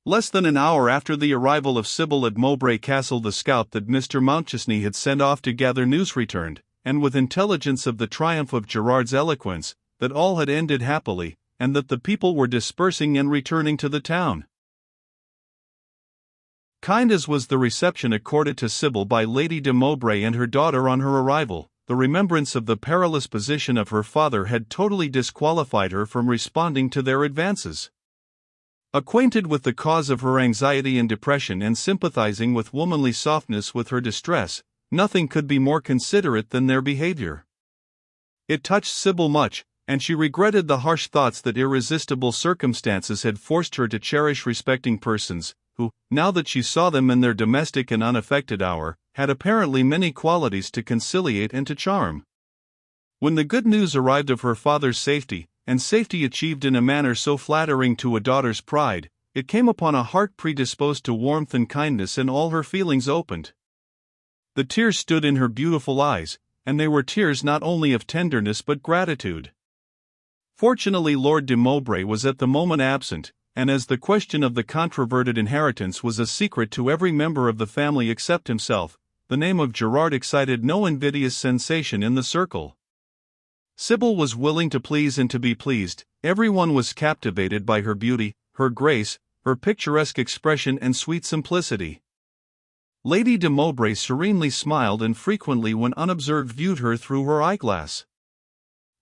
Less than an hour after the arrival of Sybil at Mowbray Castle, the scout that Mr. Mountchesney had sent off to gather news returned, and with intelligence of the triumph of Gerard's eloquence, that all had ended happily, and that the people were dispersing and returning to the town. Kind as was the reception accorded to Sybil by Lady de Mowbray and her daughter on her arrival, the remembrance of the perilous position of her father had totally disqualified her from responding to their advances. Acquainted with the cause of her anxiety and depression and sympathizing with womanly softness with her distress, nothing could be more considerate than their behavior. It touched Sybil much, and she regretted the harsh thoughts that irresistible circumstances had forced her to cherish respecting persons, who, now that she saw them in their domestic and unaffected hour, had apparently many qualities to conciliate and to charm. When the good news arrived of her father's safety, and safety achieved in a manner so flattering to a daughter's pride, it came upon a heart predisposed to warmth and kindness, and all her feelings opened. The tears stood in her beautiful eyes, and they were tears not only of tenderness but gratitude. Fortunately Lord de Mowbray was at the moment absent, and as the question of the controverted inheritance was a secret to every member of the family except himself, the name of Gerard excited no invidious sensation in the circle. Sybil was willing to please and to be pleased. Everyone was captivated by her beauty, her grace, her picturesque expression and sweet simplicity. Lady de Mowbray serenely smiled and frequently when unobserved viewed her through her eyeglass.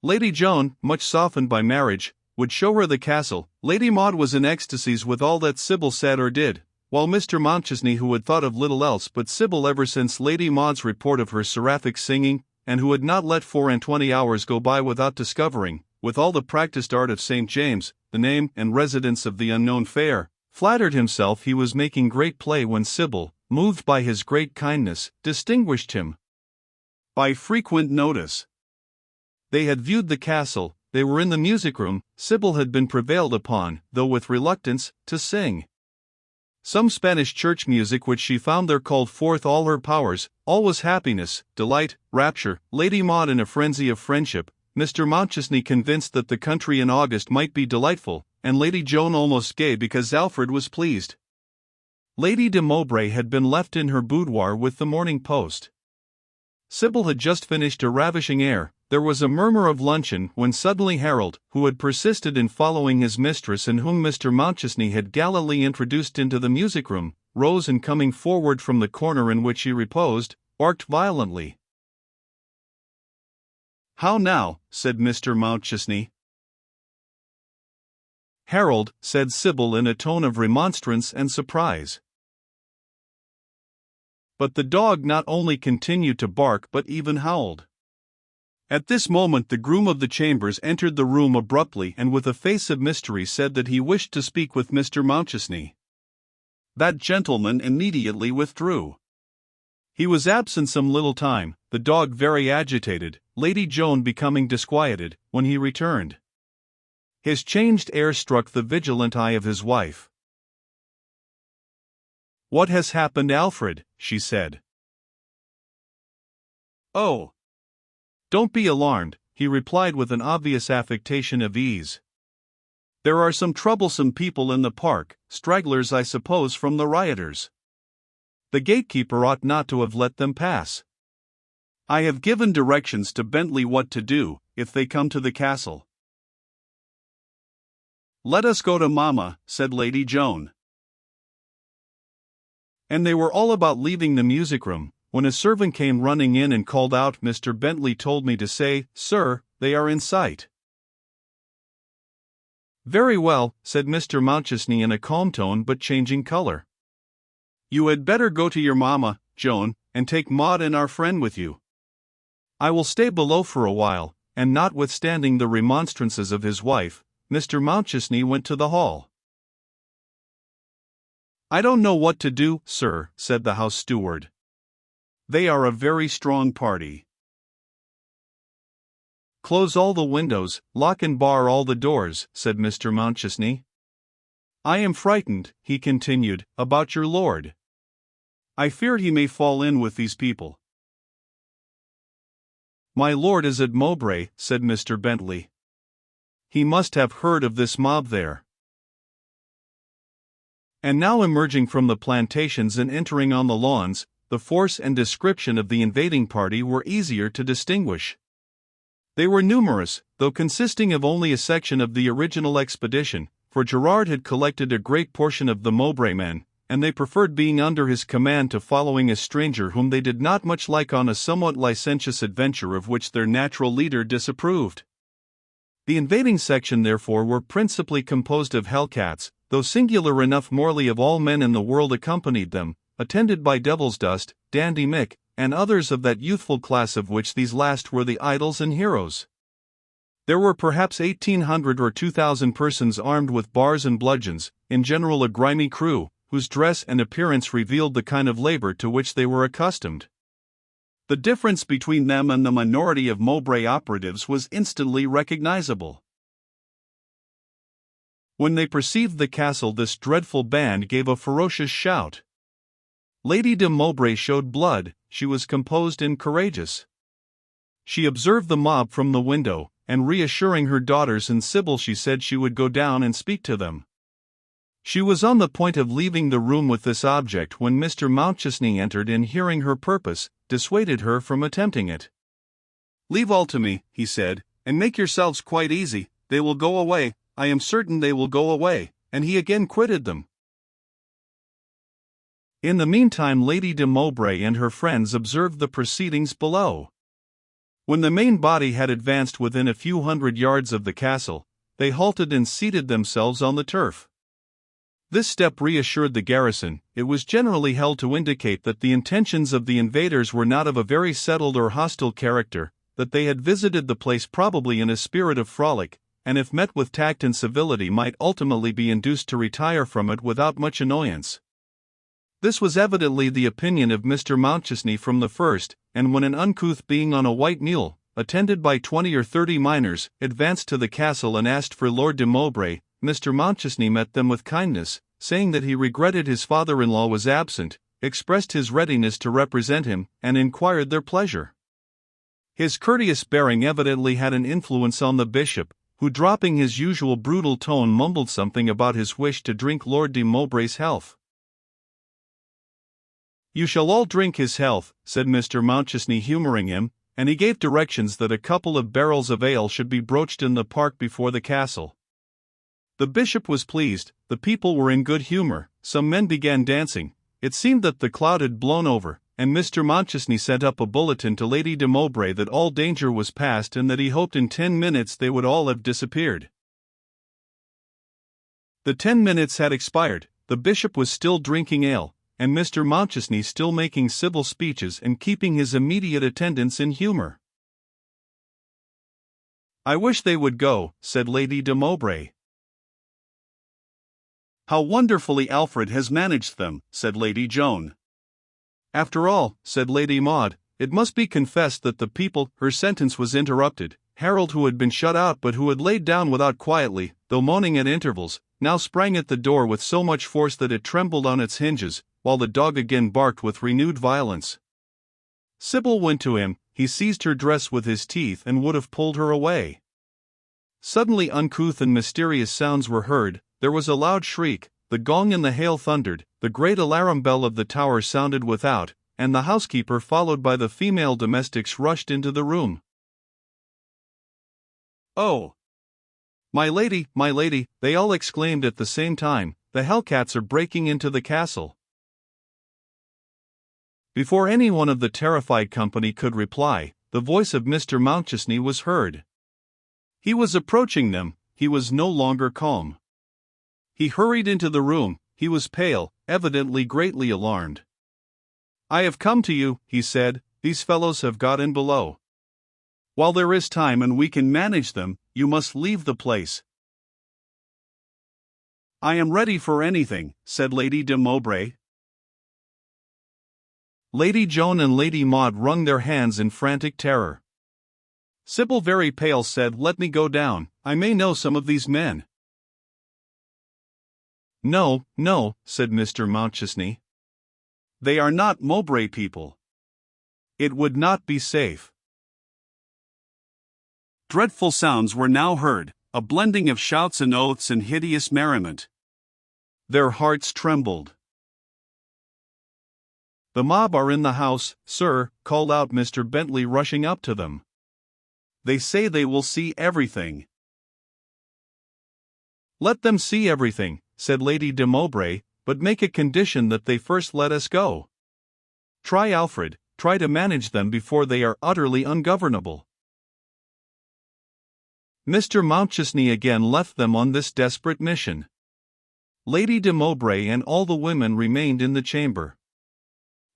Lady Joan, much softened by marriage, would show her the castle. Lady Maud was in ecstasies with all that Sybil said or did, while Mr. Mountchesney, who had thought of little else but Sybil ever since Lady Maud's report of her seraphic singing, and who had not let 24 hours go by without discovering, with all the practiced art of St. James, the name and residence of the unknown fair, flattered himself he was making great play when Sybil, moved by his great kindness, distinguished him by frequent notice. They had viewed the castle, they were in the music room. Sybil had been prevailed upon, though with reluctance, to sing some Spanish church music which she found there called forth all her powers. All was happiness, delight, rapture, Lady Maud in a frenzy of friendship, Mr. Mountchesney convinced that the country in August might be delightful, and Lady Joan almost gay because Alfred was pleased. Lady de Mowbray had been left in her boudoir with the Morning Post. Sybil had just finished a ravishing air. There was a murmur of luncheon when suddenly Harold, who had persisted in following his mistress and whom Mr. Mountchesney had gallantly introduced into the music room, rose and coming forward from the corner in which he reposed, barked violently. "How now?" said Mr. Mountchesney. "Harold," said Sybil in a tone of remonstrance and surprise. But the dog not only continued to bark but even howled. At this moment the groom of the chambers entered the room abruptly and with a face of mystery said that he wished to speak with Mr. Mountchesney. That gentleman immediately withdrew. He was absent some little time, the dog very agitated, Lady Joan becoming disquieted, when he returned. His changed air struck the vigilant eye of his wife. "What has happened, Alfred?" she said. "Oh, don't be alarmed," he replied with an obvious affectation of ease. "There are some troublesome people in the park, stragglers I suppose from the rioters. The gatekeeper ought not to have let them pass. I have given directions to Bentley what to do, if they come to the castle." "Let us go to Mamma," said Lady Joan. And they were all about leaving the music room, when a servant came running in and called out, "Mr. Bentley told me to say, sir, they are in sight." "Very well," said Mr. Mountchesney in a calm tone but changing color. "You had better go to your mamma, Joan, and take Maud and our friend with you. I will stay below for a while," and notwithstanding the remonstrances of his wife, Mr. Mountchesney went to the hall. "I don't know what to do, sir," said the house steward. "They are a very strong party." "Close all the windows, lock and bar all the doors," said Mr. Mountchesney. "I am frightened," he continued, "about your lord. I fear he may fall in with these people." "My lord is at Mowbray," said Mr. Bentley. "He must have heard of this mob there." And now emerging from the plantations and entering on the lawns, the force and description of the invading party were easier to distinguish. They were numerous, though consisting of only a section of the original expedition, for Gerard had collected a great portion of the Mowbray men, and they preferred being under his command to following a stranger whom they did not much like on a somewhat licentious adventure of which their natural leader disapproved. The invading section therefore were principally composed of hellcats, though singular enough morally of all men in the world accompanied them, attended by Devilsdust, Dandy Mick, and others of that youthful class of which these last were the idols and heroes. There were perhaps 1,800 or 2,000 persons armed with bars and bludgeons, in general a grimy crew, whose dress and appearance revealed the kind of labor to which they were accustomed. The difference between them and the minority of Mowbray operatives was instantly recognizable. When they perceived the castle, this dreadful band gave a ferocious shout. Lady de Mowbray showed blood. She was composed and courageous. She observed the mob from the window, and reassuring her daughters and Sybil, she said she would go down and speak to them. She was on the point of leaving the room with this object when Mr. Mountchesney entered and, hearing her purpose, dissuaded her from attempting it. "Leave all to me," he said, "and make yourselves quite easy. They will go away, I am certain they will go away," and he again quitted them. In the meantime Lady de Mowbray and her friends observed the proceedings below. When the main body had advanced within a few hundred yards of the castle, they halted and seated themselves on the turf. This step reassured the garrison. It was generally held to indicate that the intentions of the invaders were not of a very settled or hostile character, that they had visited the place probably in a spirit of frolic, and if met with tact and civility might ultimately be induced to retire from it without much annoyance. This was evidently the opinion of Mr. Mountchesney from the first, and when an uncouth being on a white mule, attended by 20 or 30 miners, advanced to the castle and asked for Lord de Mowbray, Mr. Mountchesney met them with kindness, saying that he regretted his father-in-law was absent, expressed his readiness to represent him, and inquired their pleasure. His courteous bearing evidently had an influence on the bishop, who, dropping his usual brutal tone, mumbled something about his wish to drink Lord de Mowbray's health. "You shall all drink his health," said Mr. Mountchesney, humouring him, and he gave directions that a couple of barrels of ale should be broached in the park before the castle. The bishop was pleased, the people were in good humour, some men began dancing. It seemed that the cloud had blown over, and Mr. Mountchesney sent up a bulletin to Lady de Mowbray that all danger was past and that he hoped in 10 minutes they would all have disappeared. The 10 minutes had expired, the bishop was still drinking ale, and Mr. Mountchesney still making civil speeches and keeping his immediate attendants in humour. "I wish they would go," said Lady de Mowbray. "How wonderfully Alfred has managed them," said Lady Joan. "After all," said Lady Maud, "it must be confessed that the people—" Her sentence was interrupted. Harold, who had been shut out but who had laid down without quietly, though moaning at intervals, now sprang at the door with so much force that it trembled on its hinges, while the dog again barked with renewed violence. Sybil went to him, he seized her dress with his teeth and would have pulled her away. Suddenly uncouth and mysterious sounds were heard, there was a loud shriek, the gong and the hail thundered, the great alarum bell of the tower sounded without, and the housekeeper followed by the female domestics rushed into the room. "Oh! My lady, they all exclaimed at the same time, "the hellcats are breaking into the castle." Before any one of the terrified company could reply, the voice of Mr. Mountchesney was heard. He was approaching them, he was no longer calm. He hurried into the room, he was pale, evidently greatly alarmed. "I have come to you," he said, "these fellows have got in below. While there is time and we can manage them, you must leave the place." "I am ready for anything," said Lady de Mowbray. Lady Joan and Lady Maud wrung their hands in frantic terror. Sybil, very pale, said, "Let me go down, I may know some of these men." "No, no," said Mr. Mountchesney. "They are not Mowbray people. It would not be safe." Dreadful sounds were now heard, a blending of shouts and oaths and hideous merriment. Their hearts trembled. "The mob are in the house, sir," called out Mr. Bentley, rushing up to them. "They say they will see everything." "Let them see everything," said Lady de Mowbray, "but make a condition that they first let us go. Try, Alfred, try to manage them before they are utterly ungovernable." Mr. Mountchesney again left them on this desperate mission. Lady de Mowbray and all the women remained in the chamber.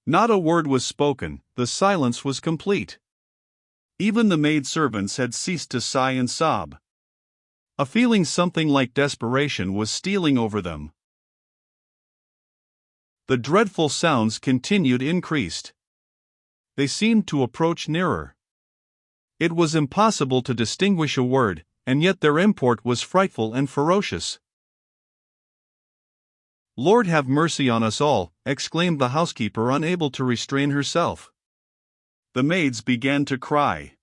Not a word was spoken, the silence was complete. Even the maid-servants had ceased to sigh and sob. A feeling something like desperation was stealing over them. The dreadful sounds continued increased. They seemed to approach nearer. It was impossible to distinguish a word, and yet their import was frightful and ferocious. "Lord have mercy on us all," exclaimed the housekeeper, unable to restrain herself. The maids began to cry.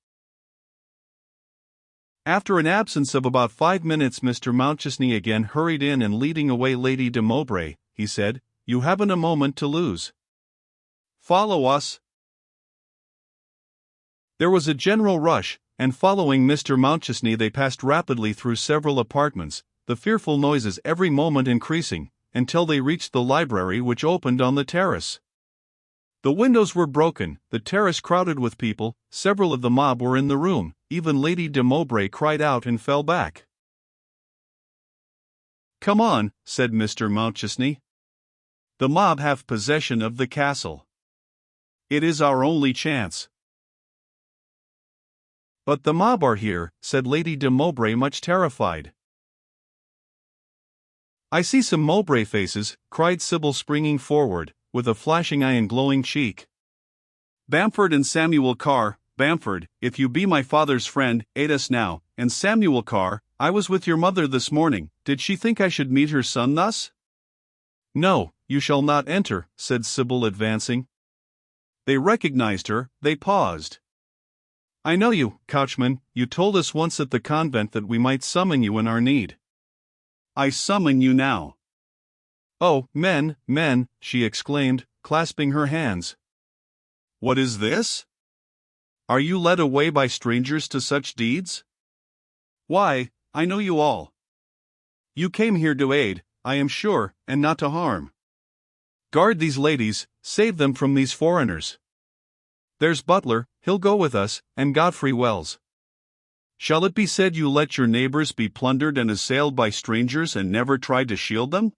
After an absence of about 5 minutes, Mr. Mountchesney again hurried in, and leading away Lady de Mowbray, he said, "You haven't a moment to lose. Follow us." There was a general rush, and following Mr. Mountchesney they passed rapidly through several apartments, the fearful noises every moment increasing, until they reached the library, which opened on the terrace. The windows were broken, the terrace crowded with people, several of the mob were in the room, even Lady de Mowbray cried out and fell back. "Come on," said Mr. Mountchesney. "The mob have possession of the castle. It is our only chance." "But the mob are here," said Lady de Mowbray, much terrified. "I see some Mowbray faces," cried Sybil, springing forward, with a flashing eye and glowing cheek. "Bamford and Samuel Carr. Bamford, if you be my father's friend, aid us now, and Samuel Carr, I was with your mother this morning, did she think I should meet her son thus?" "No, you shall not enter," said Sybil, advancing. They recognized her, they paused. "I know you, coachman, you told us once at the convent that we might summon you in our need." "I summon you now." "Oh, men, men," she exclaimed, clasping her hands. "What is this? Are you led away by strangers to such deeds? Why, I know you all. You came here to aid, I am sure, and not to harm. Guard these ladies, save them from these foreigners. There's Butler, he'll go with us, and Godfrey Wells. Shall it be said you let your neighbors be plundered and assailed by strangers and never tried to shield them?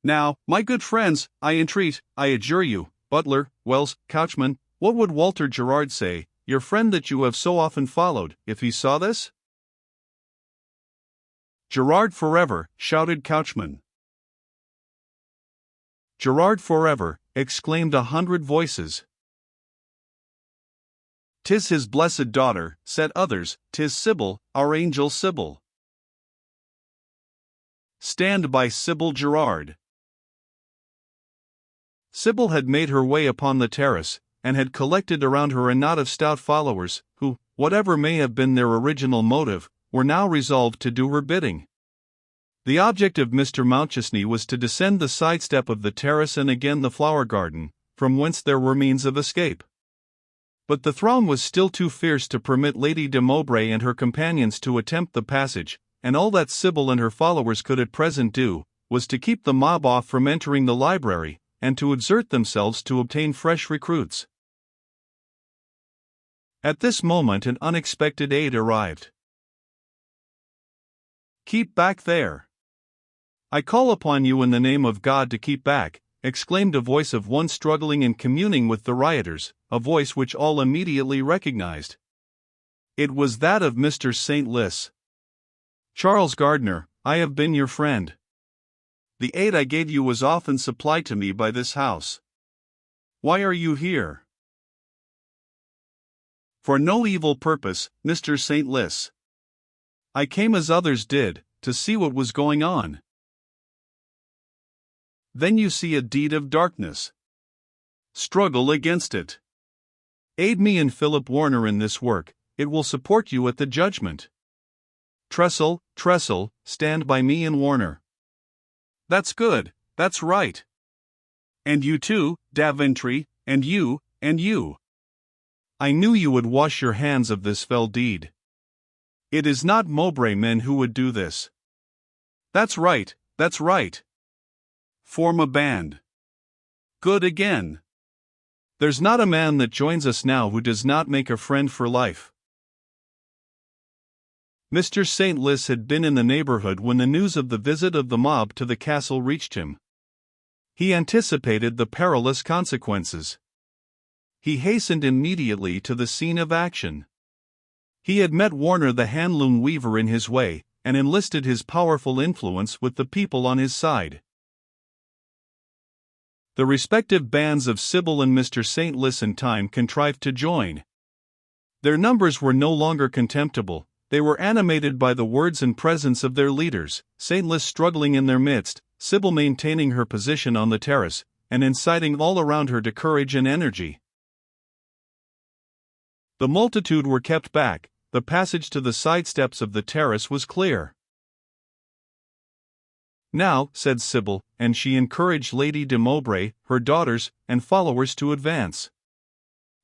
Now, my good friends, I entreat, I adjure you, Butler, Wells, coachman, what would Walter Gerard say, your friend that you have so often followed, if he saw this?" "Gerard forever," shouted coachman. "Gerard forever," exclaimed 100 voices. "'Tis his blessed daughter," said others, "'tis Sybil, our angel Sybil. Stand by Sybil Gerard." Sybil had made her way upon the terrace, and had collected around her a knot of stout followers, who, whatever may have been their original motive, were now resolved to do her bidding. The object of Mr. Mountchesney was to descend the side step of the terrace and again the flower garden, from whence there were means of escape. But the throng was still too fierce to permit Lady de Mowbray and her companions to attempt the passage, and all that Sybil and her followers could at present do, was to keep the mob off from entering the library, and to exert themselves to obtain fresh recruits. At this moment an unexpected aid arrived. "Keep back there! I call upon you in the name of God to keep back," exclaimed a voice of one struggling and communing with the rioters, a voice which all immediately recognized. It was that of Mr. St. Lys. "Charles Gardner, I have been your friend. The aid I gave you was often supplied to me by this house. Why are you here?" "For no evil purpose, Mr. St. Lys. I came as others did, to see what was going on." Then you see a deed of darkness. Struggle against it. Aid me and Philip Warner in this work, it will support you at the judgment. Tressel, Tressel, stand by me and Warner. That's good, that's right. And you too, Daventry, and you, and you. I knew you would wash your hands of this fell deed. It is not Mowbray men who would do this. That's right, that's right. Form a band. Good again. There's not a man that joins us now who does not make a friend for life. Mr. St. Lys had been in the neighborhood when the news of the visit of the mob to the castle reached him. He anticipated the perilous consequences. He hastened immediately to the scene of action. He had met Warner the hand-loom weaver in his way, and enlisted his powerful influence with the people on his side. The respective bands of Sybil and Mr. St. Lys in time contrived to join. Their numbers were no longer contemptible. They were animated by the words and presence of their leaders, St. Lys struggling in their midst, Sybil maintaining her position on the terrace, and inciting all around her to courage and energy. The multitude were kept back. The passage to the side steps of the terrace was clear. Now, said Sybil, and she encouraged Lady de Mowbray, her daughters, and followers to advance.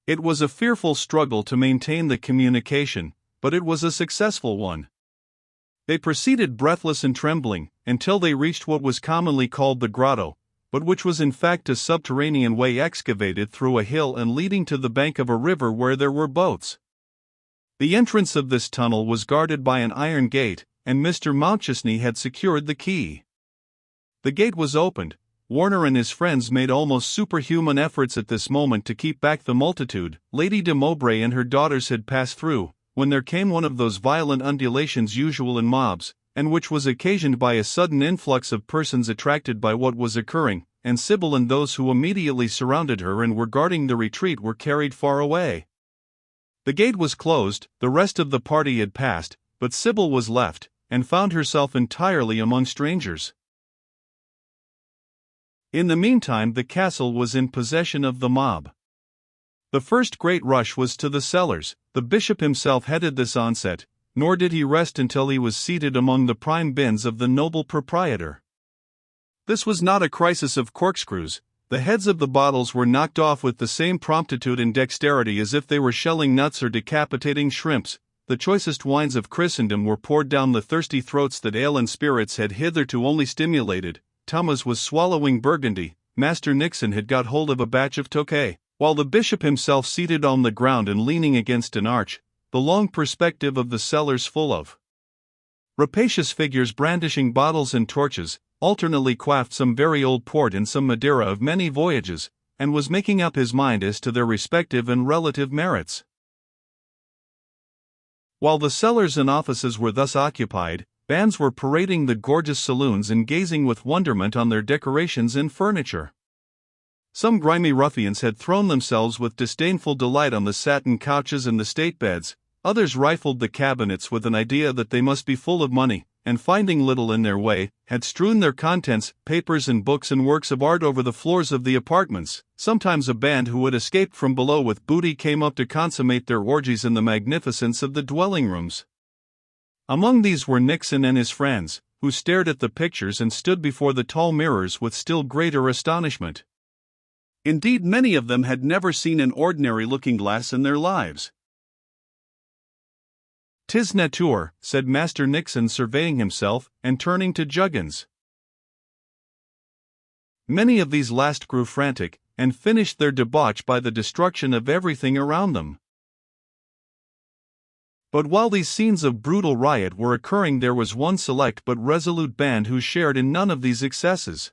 It was a fearful struggle to maintain the communication, but it was a successful one. They proceeded breathless and trembling, until they reached what was commonly called the grotto, but which was in fact a subterranean way excavated through a hill and leading to the bank of a river where there were boats. The entrance of this tunnel was guarded by an iron gate, and Mr. Mountchesney had secured the key. The gate was opened. Warner and his friends made almost superhuman efforts at this moment to keep back the multitude. Lady de Mowbray and her daughters had passed through, when there came one of those violent undulations usual in mobs, and which was occasioned by a sudden influx of persons attracted by what was occurring, and Sybil and those who immediately surrounded her and were guarding the retreat were carried far away. The gate was closed, the rest of the party had passed, but Sybil was left, and found herself entirely among strangers. In the meantime the castle was in possession of the mob. The first great rush was to the cellars. The bishop himself headed this onset, nor did he rest until he was seated among the prime bins of the noble proprietor. This was not a crisis of corkscrews. The heads of the bottles were knocked off with the same promptitude and dexterity as if they were shelling nuts or decapitating shrimps. The choicest wines of Christendom were poured down the thirsty throats that ale and spirits had hitherto only stimulated. Thomas was swallowing Burgundy. Master Nixon had got hold of a batch of Tokay, while the bishop himself seated on the ground and leaning against an arch, the long perspective of the cellars full of rapacious figures brandishing bottles and torches, alternately quaffed some very old port and some Madeira of many voyages, and was making up his mind as to their respective and relative merits. While the cellars and offices were thus occupied, bands were parading the gorgeous saloons and gazing with wonderment on their decorations and furniture. Some grimy ruffians had thrown themselves with disdainful delight on the satin couches and the state beds, others rifled the cabinets with an idea that they must be full of money, and finding little in their way, had strewn their contents, papers and books and works of art over the floors of the apartments. Sometimes a band who had escaped from below with booty came up to consummate their orgies in the magnificence of the dwelling rooms. Among these were Nixon and his friends, who stared at the pictures and stood before the tall mirrors with still greater astonishment. Indeed, many of them had never seen an ordinary looking-glass in their lives. "'Tis nature," said Master Nixon, surveying himself, and turning to Juggins. Many of these last grew frantic, and finished their debauch by the destruction of everything around them. But while these scenes of brutal riot were occurring, there was one select but resolute band who shared in none of these excesses.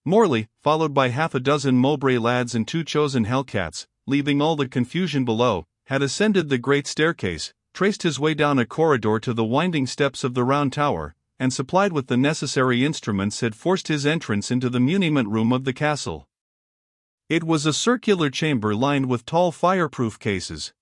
Morley, followed by half a dozen Mowbray lads and 2 chosen hellcats, leaving all the confusion below, had ascended the great staircase, traced his way down a corridor to the winding steps of the round tower, and supplied with the necessary instruments had forced his entrance into the muniment room of the castle. It was a circular chamber lined with tall fireproof cases.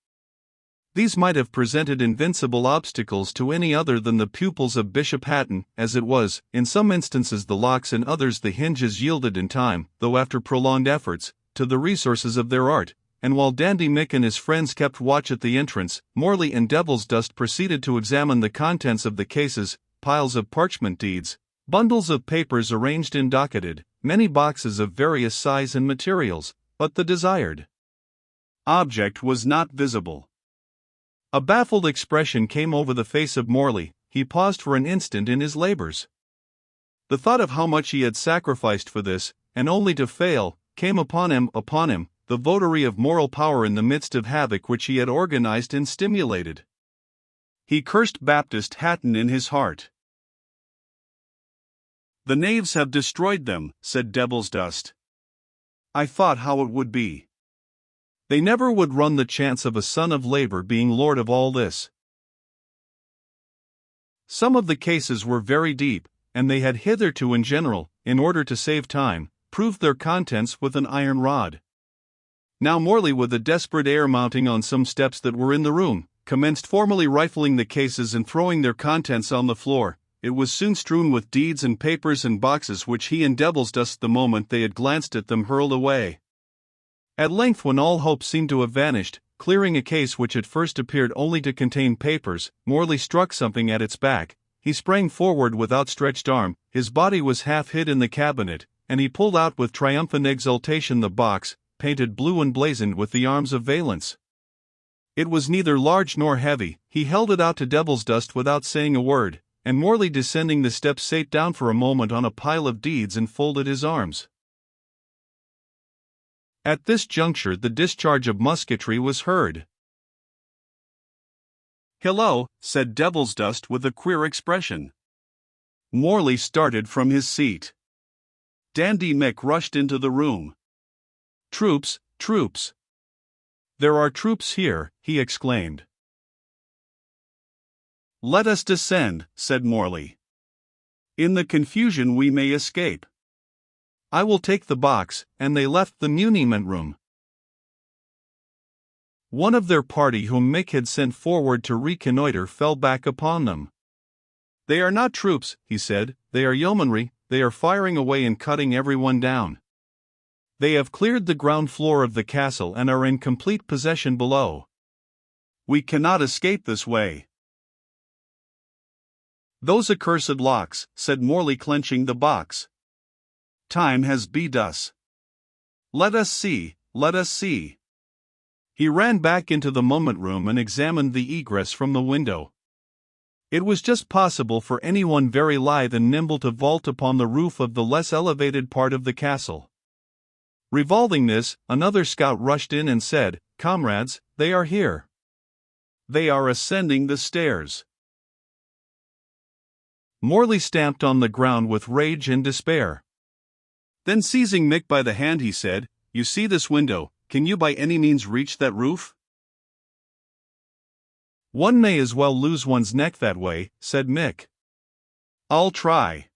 These might have presented invincible obstacles to any other than the pupils of Bishop Hatton. As it was, in some instances the locks and others the hinges yielded in time, though after prolonged efforts, to the resources of their art, and while Dandy Mick and his friends kept watch at the entrance, Morley and Devil's Dust proceeded to examine the contents of the cases, piles of parchment deeds, Bundles of papers arranged and docketed, many boxes of various size and materials, but the desired object was not visible. A baffled expression came over the face of Morley. He paused for an instant in his labors. The thought of how much he had sacrificed for this, and only to fail, came upon him, the votary of moral power in the midst of havoc which he had organized and stimulated. He cursed Baptist Hatton in his heart. "The knaves have destroyed them," said Devilsdust. "I thought how it would be. They never would run the chance of a son of labor being lord of all this." Some of the cases were very deep, and they had hitherto in general, in order to save time, proved their contents with an iron rod. Now Morley, with a desperate air, mounting on some steps that were in the room, commenced formally rifling the cases and throwing their contents on the floor. It was soon strewn with deeds and papers and boxes which he and Devilsdust, the moment they had glanced at them, hurled away. At length, when all hope seemed to have vanished, clearing a case which at first appeared only to contain papers, Morley struck something at its back. He sprang forward with outstretched arm, his body was half hid in the cabinet, and he pulled out with triumphant exultation the box, painted blue and blazoned with the arms of Valence. It was neither large nor heavy. He held it out to Devilsdust without saying a word, and Morley, descending the steps, sate down for a moment on a pile of deeds and folded his arms. At this juncture the discharge of musketry was heard. "Hello," said Devilsdust with a queer expression. Morley started from his seat. Dandy Mick rushed into the room. "Troops, troops! There are troops here," he exclaimed. "Let us descend," said Morley. "In the confusion we may escape. I will take the box," and they left the muniment room. One of their party whom Mick had sent forward to reconnoiter fell back upon them. "They are not troops," he said, "they are yeomanry. They are firing away and cutting everyone down. They have cleared the ground floor of the castle and are in complete possession below. We cannot escape this way." "Those accursed locks," said Morley, clenching the box. "Time has beat us. Let us see, let us see." He ran back into the moment room and examined the egress from the window. It was just possible for anyone very lithe and nimble to vault upon the roof of the less elevated part of the castle. Revolving this, another scout rushed in and said, "Comrades, they are here. They are ascending the stairs." Morley stamped on the ground with rage and despair. Then, seizing Mick by the hand, he said, "You see this window, can you by any means reach that roof?" "One may as well lose one's neck that way," said Mick. "I'll try."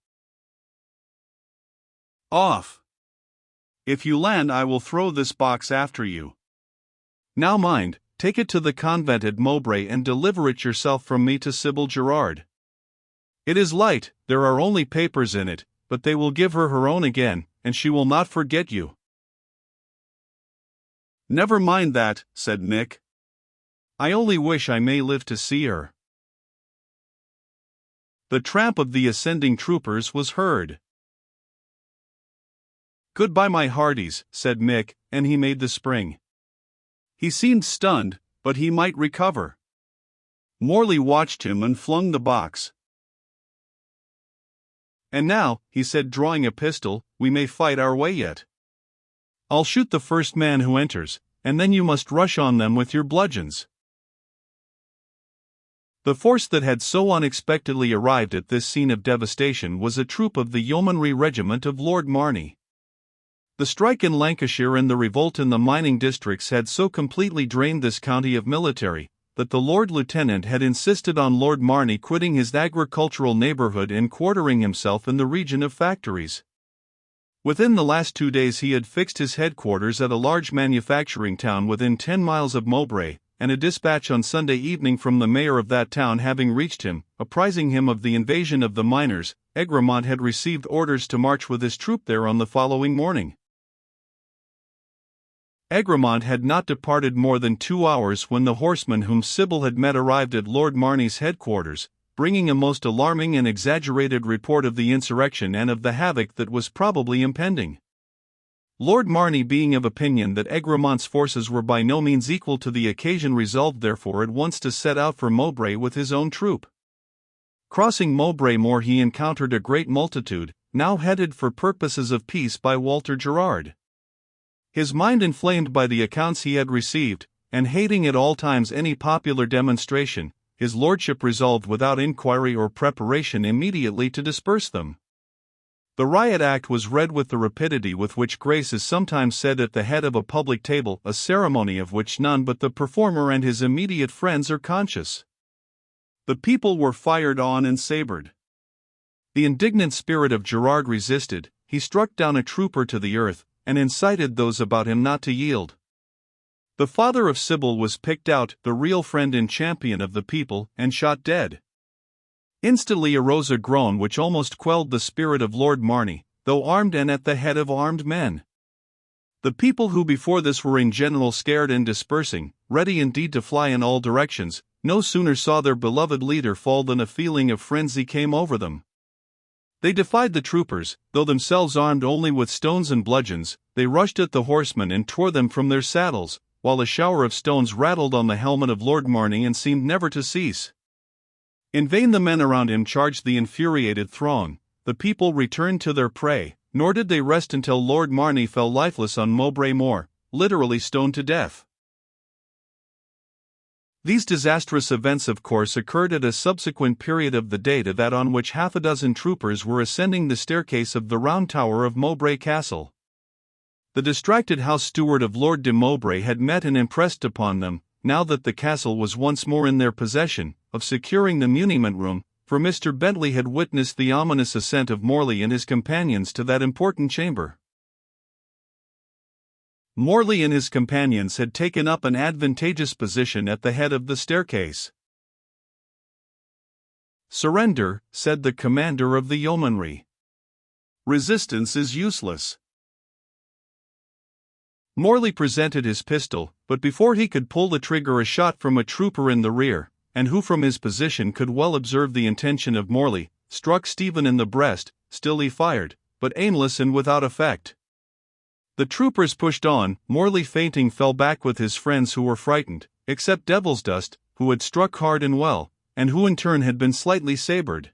"Off! If you land, I will throw this box after you. Now mind, take it to the convent at Mowbray and deliver it yourself from me to Sybil Gerard. It is light, there are only papers in it, but they will give her her own again, and she will not forget you." "Never mind that," said Mick. "I only wish I may live to see her." The tramp of the ascending troopers was heard. "Goodbye, my hearties," said Mick, and he made the spring. He seemed stunned, but he might recover. Morley watched him and flung the box. "And now," he said, drawing a pistol, "we may fight our way yet. I'll shoot the first man who enters, and then you must rush on them with your bludgeons." The force that had so unexpectedly arrived at this scene of devastation was a troop of the Yeomanry Regiment of Lord Marney. The strike in Lancashire and the revolt in the mining districts had so completely drained this county of military, that the Lord Lieutenant had insisted on Lord Marney quitting his agricultural neighbourhood and quartering himself in the region of factories. Within the last 2 days he had fixed his headquarters at a large manufacturing town within 10 miles of Mowbray, and a dispatch on Sunday evening from the mayor of that town having reached him, apprising him of the invasion of the miners, Egremont had received orders to march with his troop there on the following morning. Egremont had not departed more than 2 hours when the horseman whom Sybil had met arrived at Lord Marney's headquarters, bringing a most alarming and exaggerated report of the insurrection and of the havoc that was probably impending. Lord Marney, being of opinion that Egremont's forces were by no means equal to the occasion, resolved therefore at once to set out for Mowbray with his own troop. Crossing Mowbray Moor, he encountered a great multitude, now headed for purposes of peace by Walter Gerard. His mind inflamed by the accounts he had received, and hating at all times any popular demonstration, his lordship resolved without inquiry or preparation immediately to disperse them. The riot act was read with the rapidity with which grace is sometimes said at the head of a public table, a ceremony of which none but the performer and his immediate friends are conscious. The people were fired on and sabred. The indignant spirit of Gerard resisted. He struck down a trooper to the earth, and incited those about him not to yield. The father of Sybil was picked out, the real friend and champion of the people, and shot dead. Instantly arose a groan which almost quelled the spirit of Lord Marney, though armed and at the head of armed men. The people, who before this were in general scared and dispersing, ready indeed to fly in all directions, no sooner saw their beloved leader fall than a feeling of frenzy came over them. They defied the troopers, though themselves armed only with stones and bludgeons. They rushed at the horsemen and tore them from their saddles, while a shower of stones rattled on the helmet of Lord Marney and seemed never to cease. In vain the men around him charged the infuriated throng. The people returned to their prey, nor did they rest until Lord Marney fell lifeless on Mowbray Moor, literally stoned to death. These disastrous events of course occurred at a subsequent period of the day to that on which half a dozen troopers were ascending the staircase of the round tower of Mowbray Castle. The distracted house steward of Lord de Mowbray had met and impressed upon them, now that the castle was once more in their possession, of securing the muniment room, for Mr. Bentley had witnessed the ominous ascent of Morley and his companions to that important chamber. Morley and his companions had taken up an advantageous position at the head of the staircase. "Surrender," said the commander of the yeomanry. "Resistance is useless." Morley presented his pistol, but before he could pull the trigger a shot from a trooper in the rear, and who from his position could well observe the intention of Morley, struck Stephen in the breast. Still he fired, but aimless and without effect. The troopers pushed on. Morley, fainting, fell back with his friends, who were frightened, except Devilsdust, who had struck hard and well, and who in turn had been slightly sabred.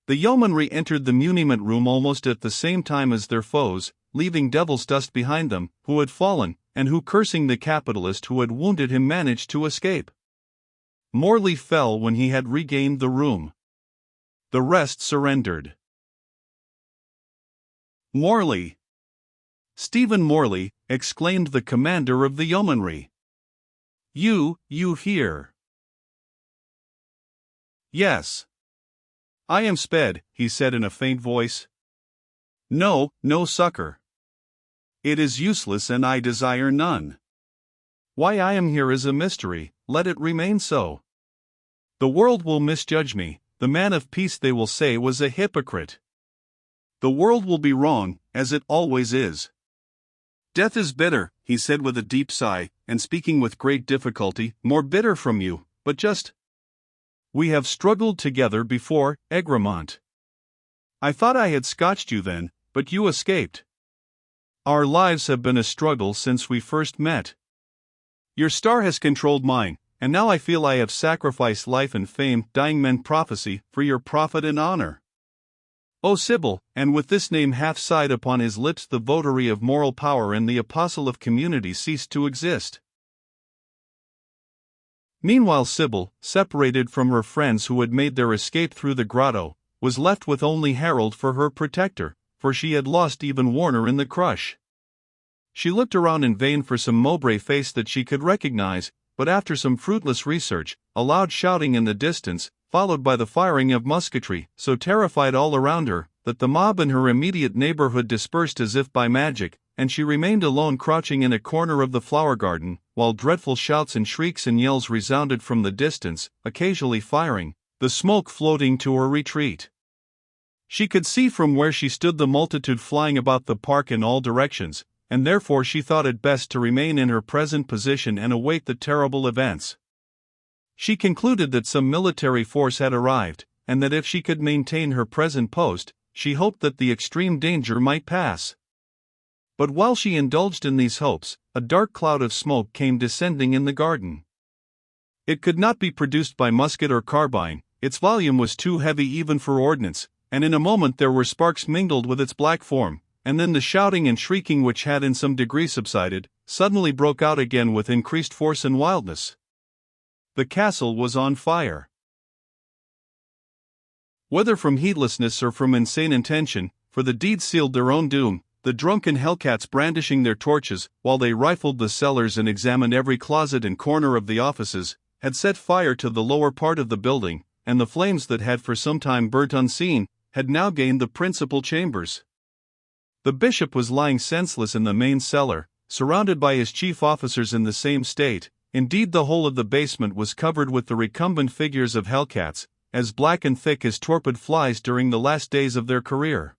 The yeomanry entered the muniment room almost at the same time as their foes, leaving Devilsdust behind them, who had fallen, and who, cursing the capitalist who had wounded him, managed to escape. Morley fell when he had regained the room. The rest surrendered. "Morley! Stephen Morley!" exclaimed the commander of the yeomanry. You here?" "Yes. I am sped," he said in a faint voice. "No succor. It is useless and I desire none. Why I am here is a mystery, let it remain so. The world will misjudge me, the man of peace they will say was a hypocrite. The world will be wrong, as it always is. Death is bitter," he said with a deep sigh, and speaking with great difficulty, "more bitter from you, but just. We have struggled together before, Egremont. I thought I had scotched you then, but you escaped. Our lives have been a struggle since we first met. Your star has controlled mine, and now I feel I have sacrificed life and fame, dying men prophesy, for your profit and honor. O Sybil," and with this name half sighed upon his lips, the votary of moral power and the apostle of community ceased to exist. Meanwhile Sybil, separated from her friends who had made their escape through the grotto, was left with only Harold for her protector, for she had lost even Warner in the crush. She looked around in vain for some Mowbray face that she could recognize, but after some fruitless research, a loud shouting in the distance, followed by the firing of musketry, so terrified all around her, that the mob in her immediate neighborhood dispersed as if by magic, and she remained alone crouching in a corner of the flower garden, while dreadful shouts and shrieks and yells resounded from the distance, occasionally firing, the smoke floating to her retreat. She could see from where she stood the multitude flying about the park in all directions, and therefore she thought it best to remain in her present position and await the terrible events. She concluded that some military force had arrived, and that if she could maintain her present post, she hoped that the extreme danger might pass. But while she indulged in these hopes, a dark cloud of smoke came descending in the garden. It could not be produced by musket or carbine, its volume was too heavy even for ordnance, and in a moment there were sparks mingled with its black form, and then the shouting and shrieking, which had in some degree subsided, suddenly broke out again with increased force and wildness. The castle was on fire. Whether from heedlessness or from insane intention, for the deed sealed their own doom, the drunken hellcats, brandishing their torches, while they rifled the cellars and examined every closet and corner of the offices, had set fire to the lower part of the building, and the flames that had for some time burnt unseen, had now gained the principal chambers. The bishop was lying senseless in the main cellar, surrounded by his chief officers in the same state. Indeed, the whole of the basement was covered with the recumbent figures of hellcats, as black and thick as torpid flies during the last days of their career.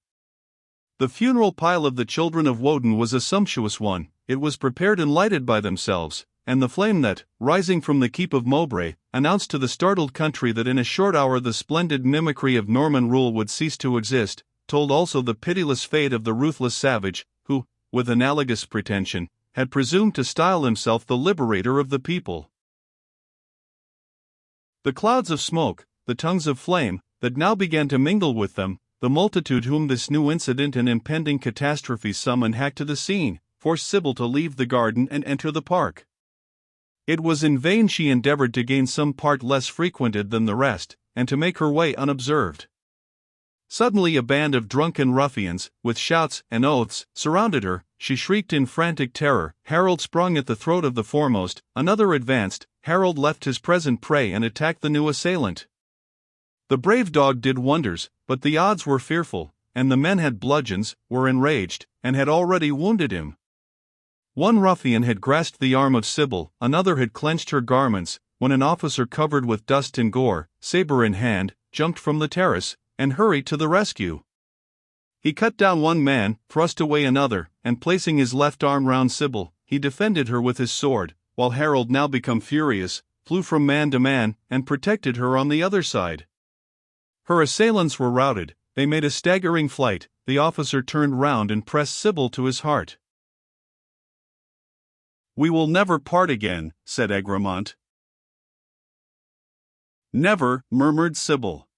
The funeral pile of the children of Woden was a sumptuous one. It was prepared and lighted by themselves, and the flame that, rising from the keep of Mowbray, announced to the startled country that in a short hour the splendid mimicry of Norman rule would cease to exist, told also the pitiless fate of the ruthless savage, who, with analogous pretension, had presumed to style himself the liberator of the people. The clouds of smoke, the tongues of flame, that now began to mingle with them, the multitude whom this new incident and impending catastrophe summoned hacked to the scene, forced Sybil to leave the garden and enter the park. It was in vain she endeavored to gain some part less frequented than the rest, and to make her way unobserved. Suddenly a band of drunken ruffians, with shouts and oaths, surrounded her. She shrieked in frantic terror. Harold sprung at the throat of the foremost, another advanced. Harold left his present prey and attacked the new assailant. The brave dog did wonders, but the odds were fearful, and the men had bludgeons, were enraged, and had already wounded him. One ruffian had grasped the arm of Sybil, another had clenched her garments, when an officer covered with dust and gore, saber in hand, jumped from the terrace, and hurried to the rescue. He cut down one man, thrust away another, and placing his left arm round Sybil, he defended her with his sword, while Harold, now become furious, flew from man to man, and protected her on the other side. Her assailants were routed, they made a staggering flight. The officer turned round and pressed Sybil to his heart. "We will never part again," said Egremont. "Never," murmured Sybil.